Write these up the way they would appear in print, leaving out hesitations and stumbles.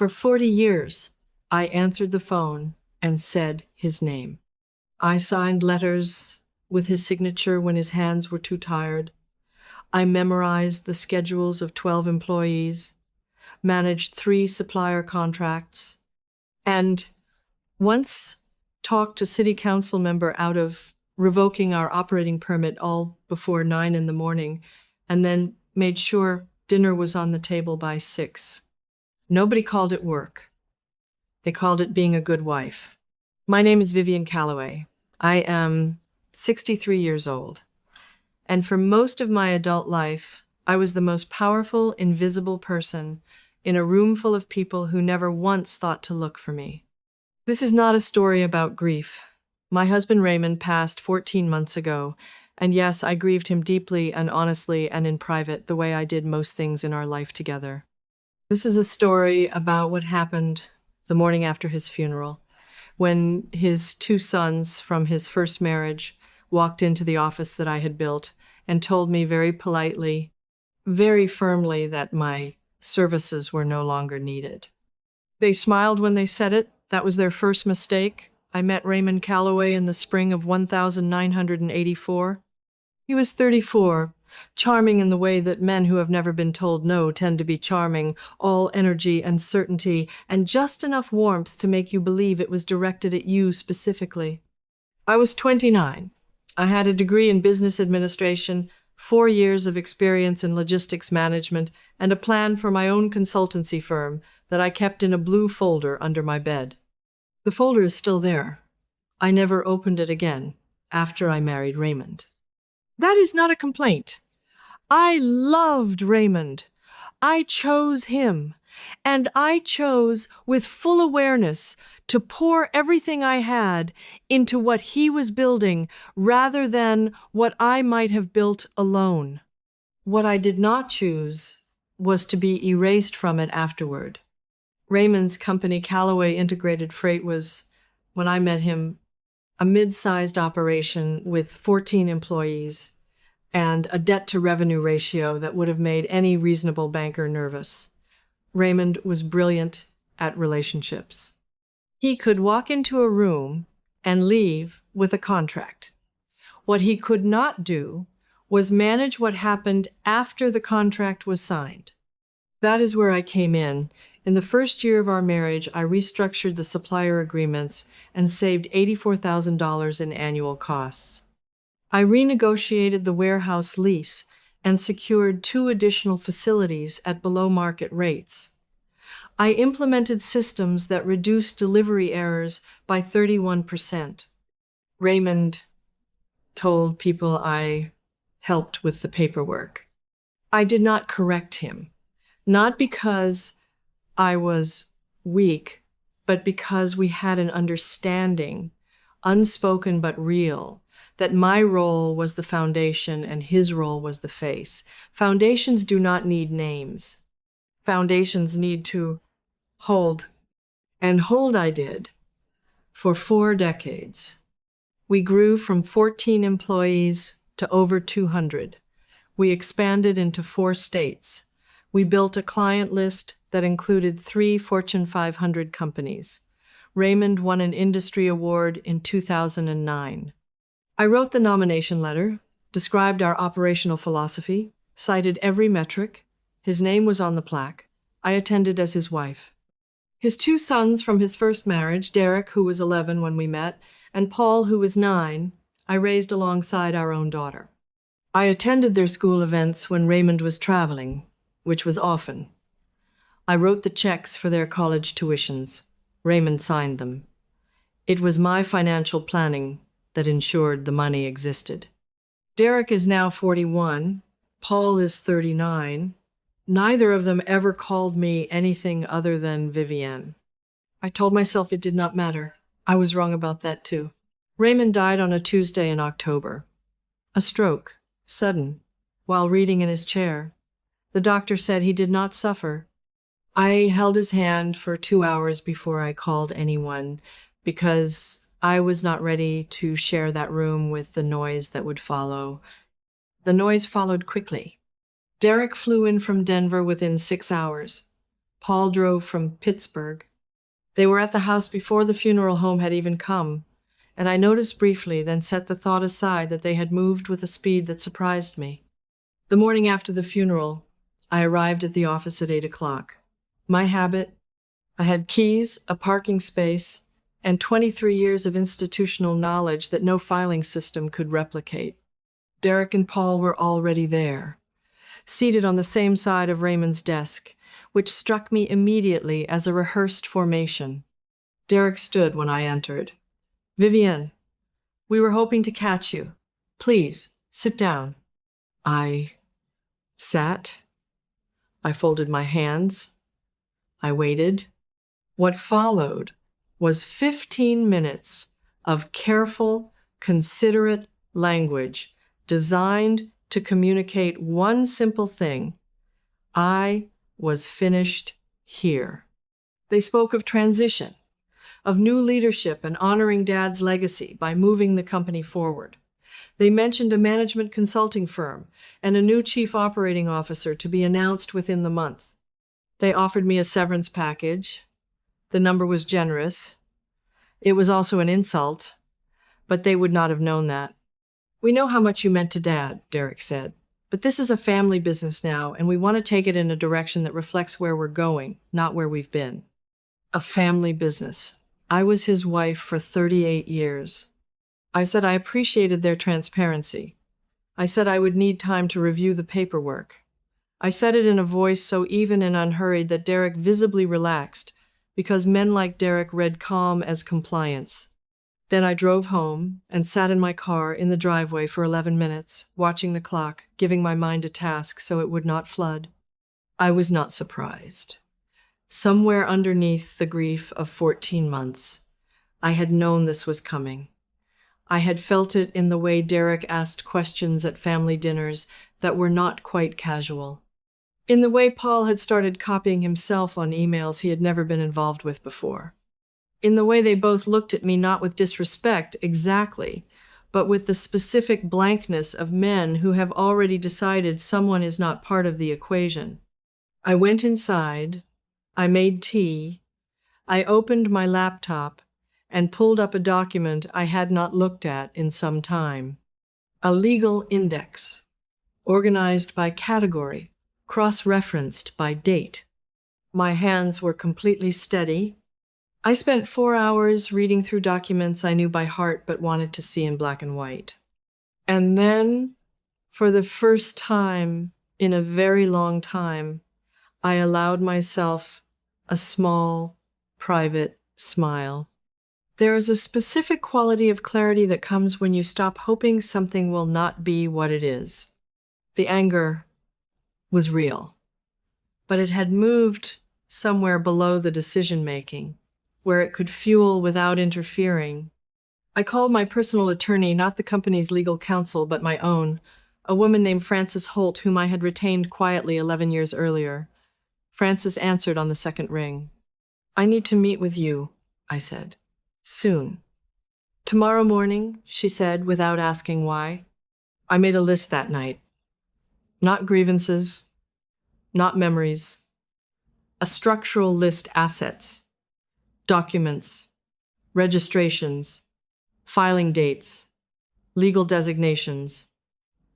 For 40 years, I answered the phone and said his name. I signed letters with his signature when his hands were too tired. I memorized the schedules of 12 employees, managed 3 supplier contracts, and once talked a city council member out of revoking our operating permit all before 9 in the morning, and then made sure dinner was on the table by 6. Nobody called it work. They called it being a good wife. My name is Vivian Calloway. I am 63 years old. And for most of my adult life, I was the most powerful, invisible person in a room full of people who never once thought to look for me. This is not a story about grief. My husband Raymond passed 14 months ago, and yes, I grieved him deeply and honestly and in private, the way I did most things in our life together. This is a story about what happened the morning after his funeral, when his 2 sons from his first marriage walked into the office that I had built and told me very politely, very firmly, that my services were no longer needed. They smiled when they said it. That was their first mistake. I met Raymond Calloway in the spring of 1984. He was 34, charming in the way that men who have never been told no tend to be charming, all energy and certainty, and just enough warmth to make you believe it was directed at you specifically. I was 29. I had a degree in business administration, 4 years of experience in logistics management, and a plan for my own consultancy firm that I kept in a blue folder under my bed. The folder is still there. I never opened it again after I married Raymond. That is not a complaint. I loved Raymond. I chose him, and I chose with full awareness to pour everything I had into what he was building rather than what I might have built alone. What I did not choose was to be erased from it afterward. Raymond's company, Calloway Integrated Freight, was, when I met him, a mid-sized operation with 14 employees and a debt-to-revenue ratio that would have made any reasonable banker nervous. Raymond was brilliant at relationships. He could walk into a room and leave with a contract. What he could not do was manage what happened after the contract was signed. That is where I came in. In the first year of our marriage, I restructured the supplier agreements and saved $84,000 in annual costs. I renegotiated the warehouse lease and secured 2 additional facilities at below-market rates. I implemented systems that reduced delivery errors by 31%. Raymond told people I helped with the paperwork. I did not correct him, not because I was weak, but because we had an understanding, unspoken but real, that my role was the foundation and his role was the face. Foundations do not need names. Foundations need to hold. And hold I did for 4 decades. We grew from 14 employees to over 200. We expanded into 4 states. We built a client list that included 3 Fortune 500 companies. Raymond won an industry award in 2009. I wrote the nomination letter, described our operational philosophy, cited every metric. His name was on the plaque. I attended as his wife. His 2 sons from his first marriage, Derek, who was 11 when we met, and Paul, who was 9, I raised alongside our own daughter. I attended their school events when Raymond was traveling, which was often. I wrote the checks for their college tuitions. Raymond signed them. It was my financial planning that ensured the money existed. Derek is now 41. Paul is 39. Neither of them ever called me anything other than Vivienne. I told myself it did not matter. I was wrong about that too. Raymond died on a Tuesday in October. A stroke, sudden, while reading in his chair. The doctor said he did not suffer. I held his hand for 2 hours before I called anyone because I was not ready to share that room with the noise that would follow. The noise followed quickly. Derek flew in from Denver within 6 hours. Paul drove from Pittsburgh. They were at the house before the funeral home had even come, and I noticed briefly, then set the thought aside that they had moved with a speed that surprised me. The morning after the funeral, I arrived at the office at 8 o'clock. My habit: I had keys, a parking space, and 23 years of institutional knowledge that no filing system could replicate. Derek and Paul were already there, seated on the same side of Raymond's desk, which struck me immediately as a rehearsed formation. Derek stood when I entered. "Vivienne, we were hoping to catch you. Please, sit down." I sat. I folded my hands. I waited. What followed was 15 minutes of careful, considerate language designed to communicate one simple thing: I was finished here. They spoke of transition, of new leadership and honoring Dad's legacy by moving the company forward. They mentioned a management consulting firm and a new chief operating officer to be announced within the month. They offered me a severance package. The number was generous. It was also an insult, but they would not have known that. "We know how much you meant to Dad," Derek said, "but this is a family business now, and we want to take it in a direction that reflects where we're going, not where we've been." A family business. I was his wife for 38 years. I said I appreciated their transparency. I said I would need time to review the paperwork. I said it in a voice so even and unhurried that Derek visibly relaxed, because men like Derek read calm as compliance. Then I drove home and sat in my car in the driveway for 11 minutes, watching the clock, giving my mind a task so it would not flood. I was not surprised. Somewhere underneath the grief of 14 months, I had known this was coming. I had felt it in the way Derek asked questions at family dinners that were not quite casual, in the way Paul had started copying himself on emails he had never been involved with before, in the way they both looked at me not with disrespect exactly, but with the specific blankness of men who have already decided someone is not part of the equation. I went inside. I made tea. I opened my laptop and pulled up a document I had not looked at in some time. A legal index, organized by category, cross-referenced by date. My hands were completely steady. I spent 4 hours reading through documents I knew by heart but wanted to see in black and white. And then, for the first time in a very long time, I allowed myself a small, private smile. There is a specific quality of clarity that comes when you stop hoping something will not be what it is. The anger was real, but it had moved somewhere below the decision-making, where it could fuel without interfering. I called my personal attorney, not the company's legal counsel, but my own, a woman named Frances Holt, whom I had retained quietly 11 years earlier. Frances answered on the second ring. "I need to meet with you," I said. "Soon." "Tomorrow morning," she said, without asking why. I made a list that night. Not grievances, not memories. A structural list: assets, documents, registrations, filing dates, legal designations,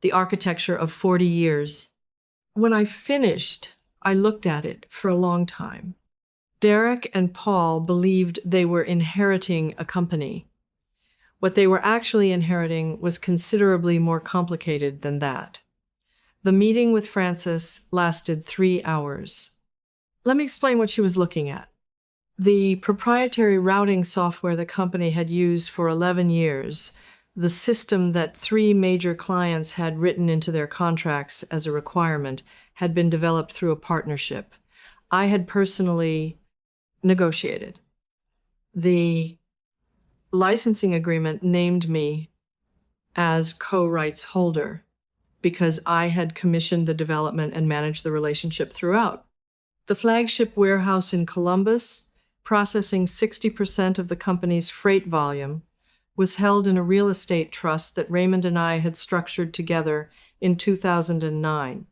the architecture of 40 years. When I finished, I looked at it for a long time. Derek and Paul believed they were inheriting a company. What they were actually inheriting was considerably more complicated than that. The meeting with Frances lasted 3 hours. Let me explain what she was looking at. The proprietary routing software the company had used for 11 years, the system that 3 major clients had written into their contracts as a requirement, had been developed through a partnership. I had personally negotiated. The licensing agreement named me as co-rights holder because I had commissioned the development and managed the relationship throughout. The flagship warehouse in Columbus, processing 60% of the company's freight volume, was held in a real estate trust that Raymond and I had structured together in 2009.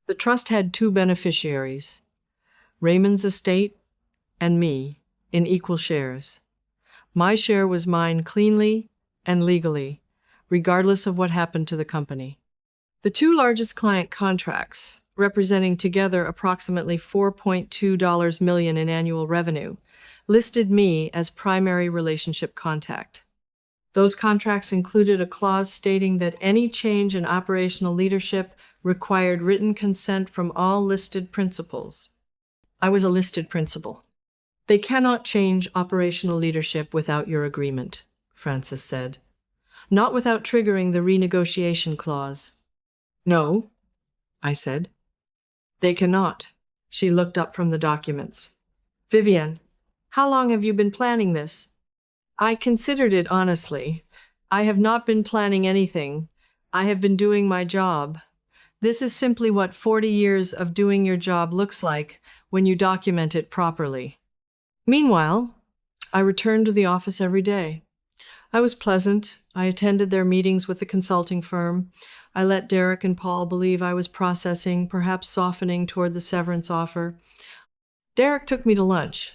The trust had 2 beneficiaries: Raymond's estate and me in equal shares. My share was mine cleanly and legally, regardless of what happened to the company. The two largest client contracts, representing together approximately $4.2 million in annual revenue, listed me as primary relationship contact. Those contracts included a clause stating that any change in operational leadership required written consent from all listed principals. I was a listed principal. They cannot change operational leadership without your agreement, Francis said. Not without triggering the renegotiation clause. No, I said. They cannot. She looked up from the documents. Vivian, how long have you been planning this? I considered it honestly. I have not been planning anything. I have been doing my job. This is simply what 40 years of doing your job looks like when you document it properly. Meanwhile, I returned to the office every day. I was pleasant. I attended their meetings with the consulting firm. I let Derek and Paul believe I was processing, perhaps softening toward the severance offer. Derek took me to lunch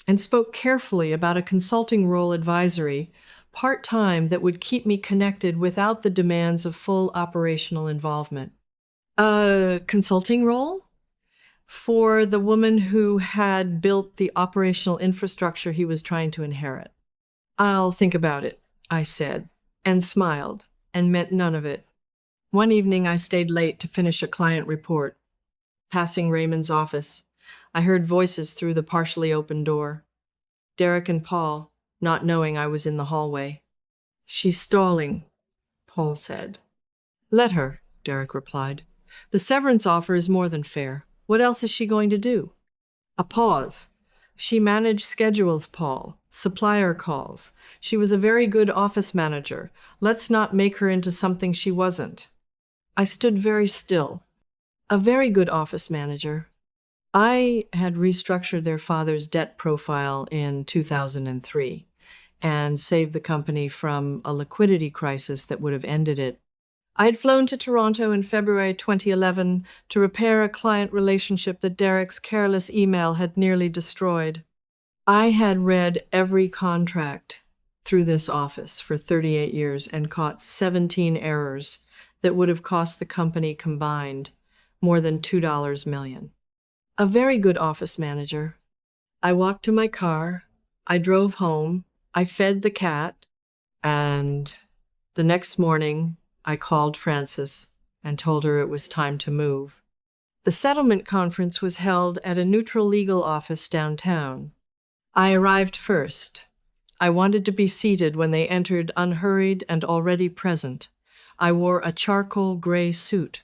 and spoke carefully about a consulting role advisory, part-time, that would keep me connected without the demands of full operational involvement. A consulting role? For the woman who had built the operational infrastructure he was trying to inherit. I'll think about it, I said, and smiled, and meant none of it. One evening I stayed late to finish a client report. Passing Raymond's office, I heard voices through the partially open door. Derek and Paul, not knowing I was in the hallway. She's stalling, Paul said. Let her, Derek replied. The severance offer is more than fair. What else is she going to do? A pause. She managed schedules, Paul. Supplier calls. She was a very good office manager. Let's not make her into something she wasn't. I stood very still. A very good office manager. I had restructured their father's debt profile in 2003 and saved the company from a liquidity crisis that would have ended it. I had flown to Toronto in February 2011 to repair a client relationship that Derek's careless email had nearly destroyed. I had read every contract through this office for 38 years and caught 17 errors that would have cost the company combined more than $2 million. A very good office manager. I walked to my car, I drove home, I fed the cat, and the next morning I called Frances and told her it was time to move. The settlement conference was held at a neutral legal office downtown. I arrived first. I wanted to be seated when they entered, unhurried and already present. I wore a charcoal gray suit,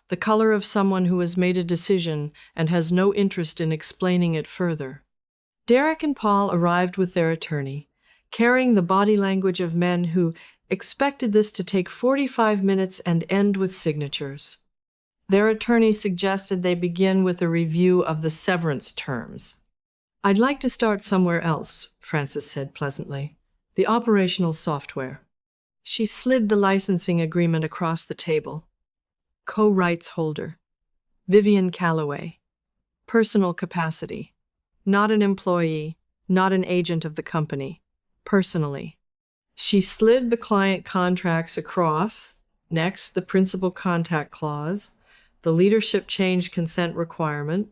the color of someone who has made a decision and has no interest in explaining it further. Derek and Paul arrived with their attorney, carrying the body language of men who expected this to take 45 minutes and end with signatures. Their attorney suggested they begin with a review of the severance terms. I'd like to start somewhere else, Frances said pleasantly. The operational software. She slid the licensing agreement across the table. Co-rights holder. Vivian Calloway. Personal capacity. Not an employee, not an agent of the company. Personally. She slid the client contracts across. Next, the principal contact clause, the leadership change consent requirement,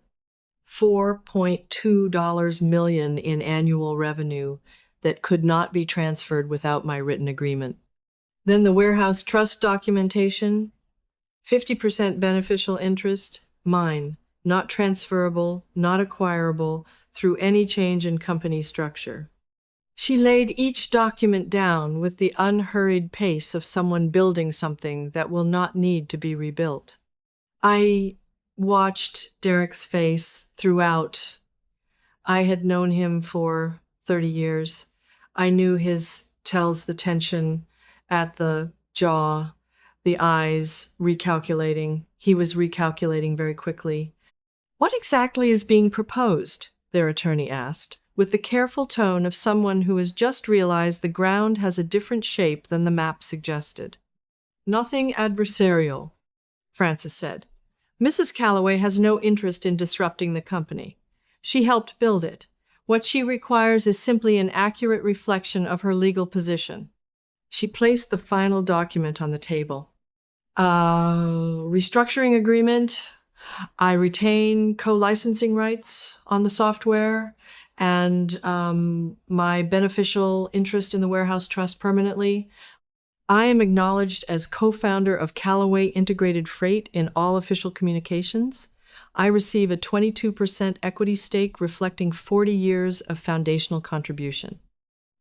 $4.2 million in annual revenue that could not be transferred without my written agreement. Then the warehouse trust documentation, 50% beneficial interest, mine, not transferable, not acquirable through any change in company structure. She laid each document down with the unhurried pace of someone building something that will not need to be rebuilt. I watched Derek's face throughout. I had known him for 30 years. I knew his tells the tension at the jaw, the eyes recalculating. He was recalculating very quickly. What exactly is being proposed? Their attorney asked, with the careful tone of someone who has just realized the ground has a different shape than the map suggested. Nothing adversarial, Frances said. Mrs. Calloway has no interest in disrupting the company. She helped build it. What she requires is simply an accurate reflection of her legal position. She placed the final document on the table. Restructuring agreement. I retain co-licensing rights on the software and my beneficial interest in the warehouse trust permanently. I am acknowledged as co-founder of Callaway Integrated Freight in all official communications. I receive a 22% equity stake reflecting 40 years of foundational contribution.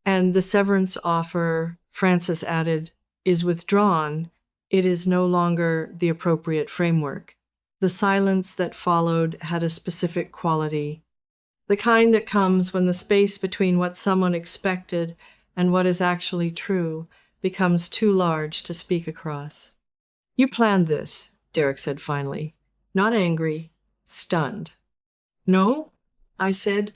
And the severance offer, Francis added, is withdrawn. It is no longer the appropriate framework. The silence that followed had a specific quality, the kind that comes when the space between what someone expected and what is actually true becomes too large to speak across. You planned this, Derek said finally, not angry, stunned. No, I said.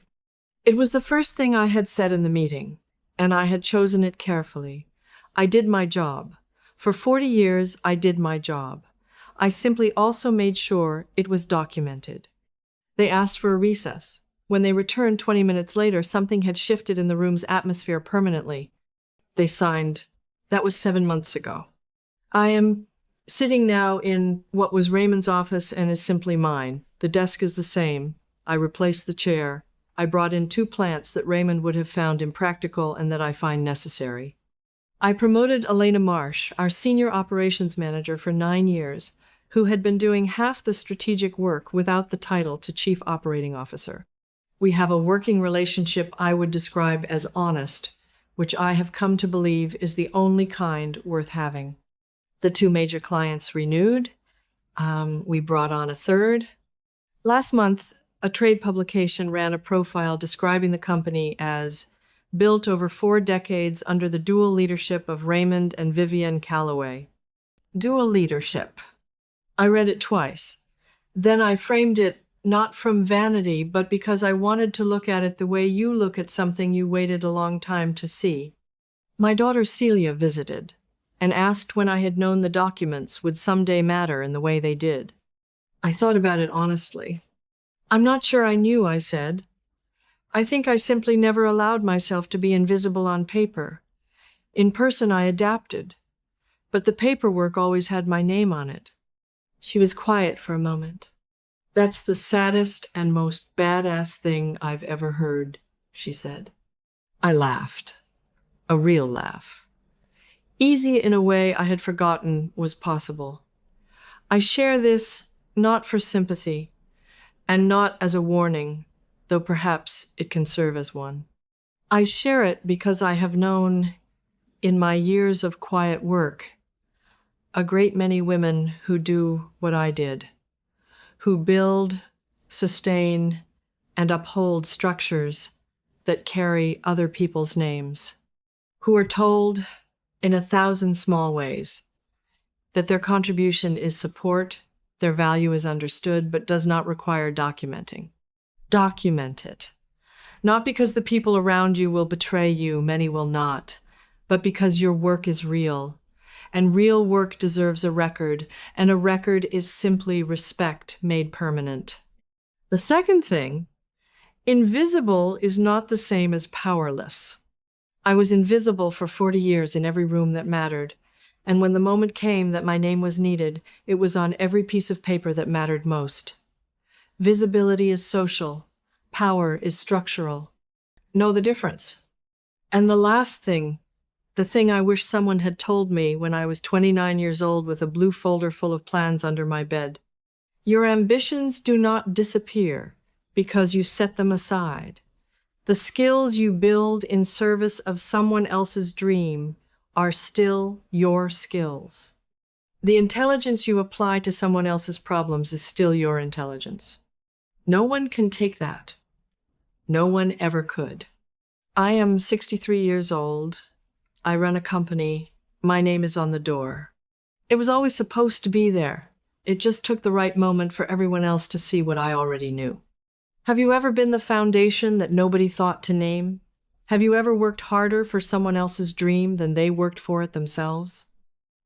It was the first thing I had said in the meeting, and I had chosen it carefully. I did my job. For 40 years, I did my job. I simply also made sure it was documented. They asked for a recess. When they returned 20 minutes later, something had shifted in the room's atmosphere permanently. They signed. That was 7 months ago. I am sitting now in what was Raymond's office and is simply mine. The desk is the same. I replaced the chair. I brought in 2 plants that Raymond would have found impractical and that I find necessary. I promoted Elena Marsh, our senior operations manager for 9 years, who had been doing half the strategic work without the title, to chief operating officer. We have a working relationship I would describe as honest, which I have come to believe is the only kind worth having. The 2 major clients renewed. We brought on a third. Last month, a trade publication ran a profile describing the company as built over 4 decades under the dual leadership of Raymond and Vivienne Callaway. Dual leadership. I read it twice. Then I framed it not from vanity, but because I wanted to look at it the way you look at something you waited a long time to see. My daughter Celia visited and asked when I had known the documents would someday matter in the way they did. I thought about it honestly. I'm not sure I knew, I said. I think I simply never allowed myself to be invisible on paper. In person, I adapted, but the paperwork always had my name on it. She was quiet for a moment. That's the saddest and most badass thing I've ever heard, she said. I laughed. A real laugh. Easy in a way I had forgotten was possible. I share this not for sympathy, and not as a warning, though perhaps it can serve as one. I share it because I have known, in my years of quiet work, a great many women who do what I did, who build, sustain, and uphold structures that carry other people's names, who are told, in 1,000 small ways, that their contribution is support, their value is understood, but does not require documenting. Document it. Not because the people around you will betray you, many will not, but because your work is real, and real work deserves a record, and a record is simply respect made permanent. The second thing, invisible is not the same as powerless. I was invisible for 40 years in every room that mattered, and when the moment came that my name was needed, it was on every piece of paper that mattered most. Visibility is social. Power is structural. Know the difference. And the last thing, the thing I wish someone had told me when I was 29 years old with a blue folder full of plans under my bed. Your ambitions do not disappear because you set them aside. The skills you build in service of someone else's dream are still your skills. The intelligence you apply to someone else's problems is still your intelligence. No one can take that. No one ever could. I am 63 years old. I run a company. My name is on the door. It was always supposed to be there. It just took the right moment for everyone else to see what I already knew. Have you ever been the foundation that nobody thought to name? Have you ever worked harder for someone else's dream than they worked for it themselves?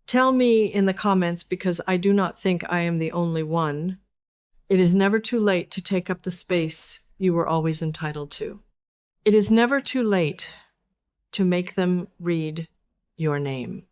Tell me in the comments, because I do not think I am the only one. It is never too late to take up the space you were always entitled to. It is never too late to make them read your name.